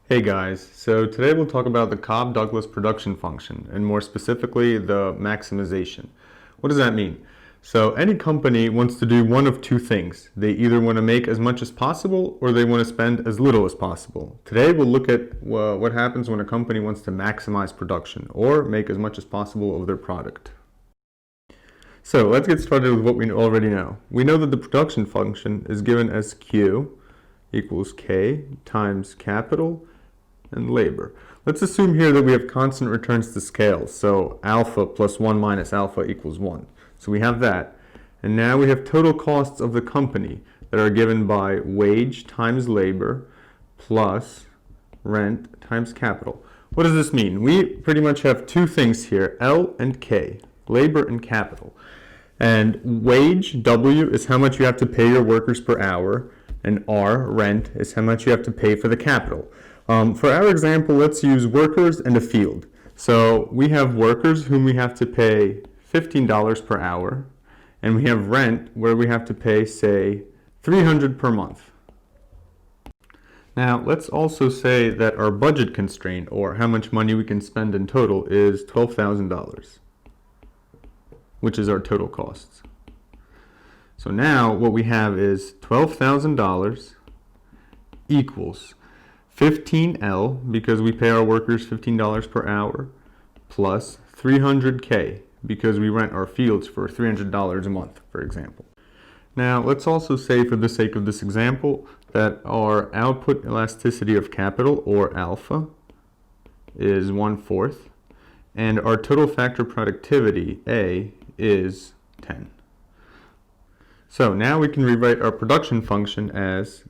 Hey guys, so today we'll talk about the cobb-douglas production function, and more specifically the maximization. What does that mean? So any company wants to do one of two things. They either want to make as much as possible or they want to spend as little as possible. Today we'll look at what happens when a company wants to maximize production or make as much as possible of their product. So let's get started with what we already know. We know that the production function is given as Q equals K times capital and labor. Let's assume here that we have constant returns to scale, so alpha plus 1 minus alpha equals 1. So we have that. And now we have total costs of the company that are given by wage times labor plus rent times capital. What does this mean? We pretty much have two things here, L and K, labor and capital. And wage, W, is how much you have to pay your workers per hour, and R, rent, is how much you have to pay for the capital. For our example, let's use workers and a field. So we have workers whom we have to pay $15 per hour, and we have rent where we have to pay, say, $300 per month. Now, let's also say that our budget constraint, or how much money we can spend in total, is $12,000, which is our total costs. So now what we have is $12,000 equals 15L, because we pay our workers $15 per hour, plus 300K, because we rent our fields for $300 a month, for example. Now, let's also say, for the sake of this example, that our output elasticity of capital, or alpha, is 1/4, and our total factor productivity, A, is 10. So now we can rewrite our production function as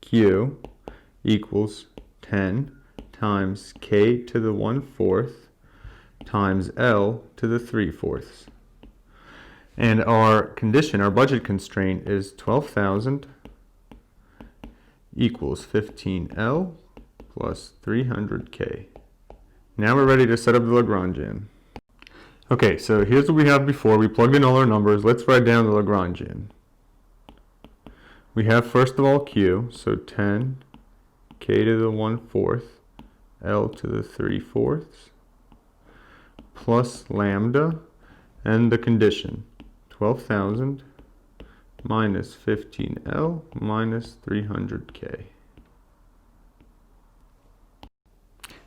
Q equals 10 times K to the 1/4 times L to the 3/4. And our condition, our budget constraint, is 12,000 equals 15L plus 300K. Now we're ready to set up the Lagrangian. Okay, so here's what we have before. We plugged in all our numbers. Let's write down the Lagrangian. We have, first of all, Q, so 10 K to the 1/4 L to the 3/4 plus lambda, and the condition, 12,000 minus 15L minus 300K.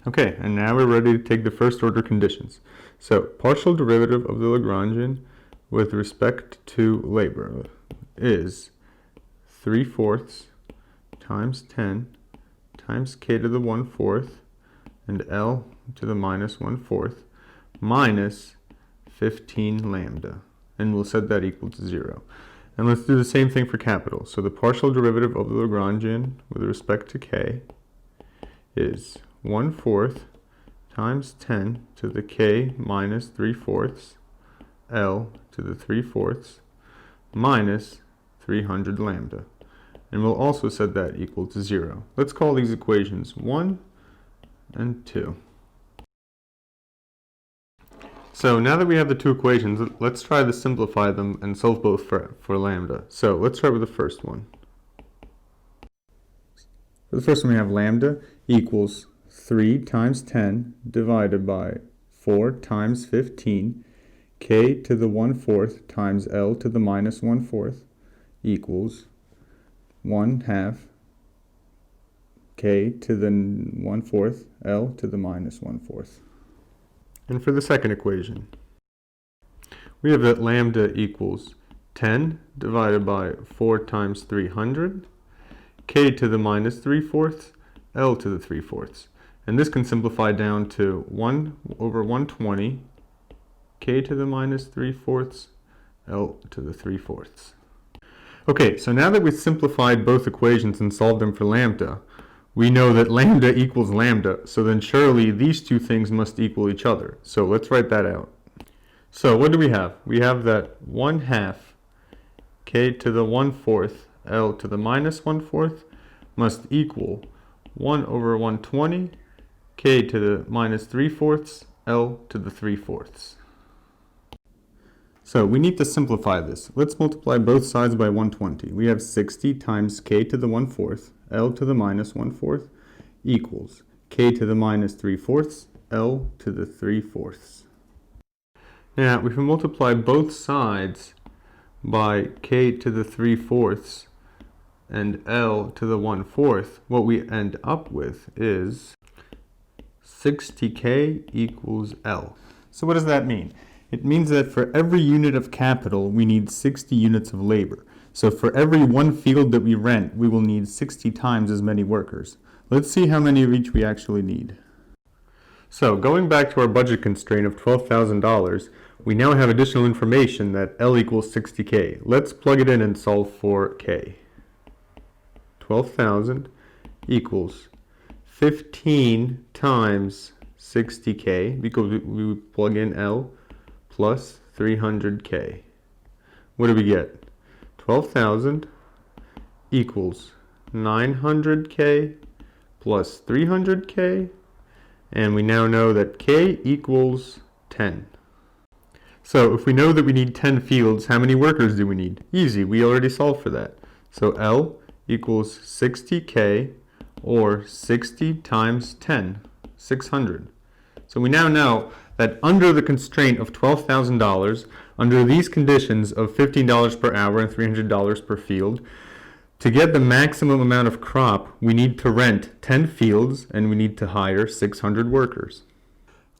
Okay, and now we're ready to take the first order conditions. So partial derivative of the Lagrangian with respect to labor is 3/4 times 10 times K to the 1/4 and L to the minus 1/4 minus 15 lambda, and we'll set that equal to 0. And let's do the same thing for capital. So the partial derivative of the Lagrangian with respect to K is 1/4 times 10 to the K minus 3/4 L to the 3/4 minus 300 lambda. And we'll also set that equal to 0. Let's call these equations 1 and 2. So now that we have the two equations, let's try to simplify them and solve both for lambda. So let's start with the first one. For the first one, we have lambda equals 3 times 10 divided by 4 times 15, K to the 1/4 times L to the minus 1/4 equals 1/2 K to the 1/4 L to the minus 1/4. And for the second equation, we have that lambda equals 10 divided by 4 times 300, K to the minus 3/4, L to the 3/4. And this can simplify down to 1 over 120, K to the minus 3/4, L to the 3/4. Okay, so now that we've simplified both equations and solved them for lambda, we know that lambda equals lambda, so then surely these two things must equal each other. So let's write that out. So what do we have? We have that 1/2 K to the 1/4 L to the minus 1/4 must equal 1 over 120 K to the minus 3/4 L to the 3/4. So we need to simplify this. Let's multiply both sides by 120. We have 60 times K to the 1/4 L to the minus 1/4 equals k to the minus 3/4 L to the 3/4. Now, if we multiply both sides by k to the 3/4 and L to the 1/4, what we end up with is 60k equals L. So what does that mean? It means that for every unit of capital, we need 60 units of labor. So for every one field that we rent, we will need 60 times as many workers. Let's see how many of each we actually need. So going back to our budget constraint of $12,000, we now have additional information that L equals 60k. Let's plug it in and solve for k. 12,000 equals 15 times 60k, because we plug in L, plus 300k. What do we get? 12,000 equals 900k plus 300k, and we now know that k equals 10. So if we know that we need 10 fields, how many workers do we need? Easy, we already solved for that. So L equals 60k, or 60 times 10, 600. So we now know that under the constraint of $12,000, under these conditions of $15 per hour and $300 per field, to get the maximum amount of crop, we need to rent 10 fields and we need to hire 600 workers.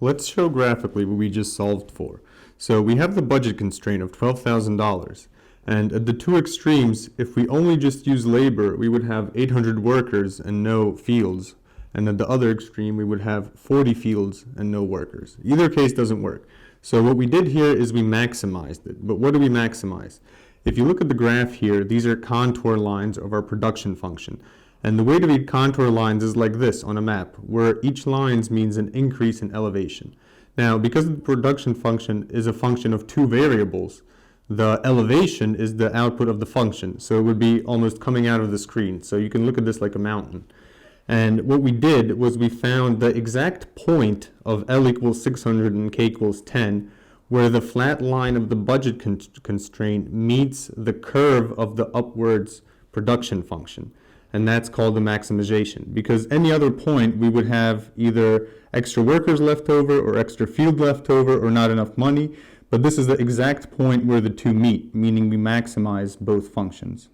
Let's show graphically what we just solved for. So we have the budget constraint of $12,000. And at the two extremes, if we only just use labor, we would have 800 workers and no fields. And at the other extreme, we would have 40 fields and no workers. Either case doesn't work. So what we did here is we maximized it. But what do we maximize? If you look at the graph here, these are contour lines of our production function. And the way to read contour lines is like this on a map, where each line means an increase in elevation. Now, because the production function is a function of two variables, the elevation is the output of the function, so it would be almost coming out of the screen. So you can look at this like a mountain. And what we did was we found the exact point of L equals 600 and K equals 10, where the flat line of the budget constraint meets the curve of the upwards production function. And that's called the maximization. Because any other point, we would have either extra workers left over or extra field left over or not enough money. But this is the exact point where the two meet, meaning we maximize both functions.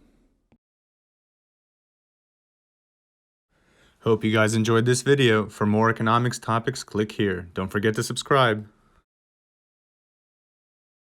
Hope you guys enjoyed this video. For more economics topics, click here. Don't forget to subscribe.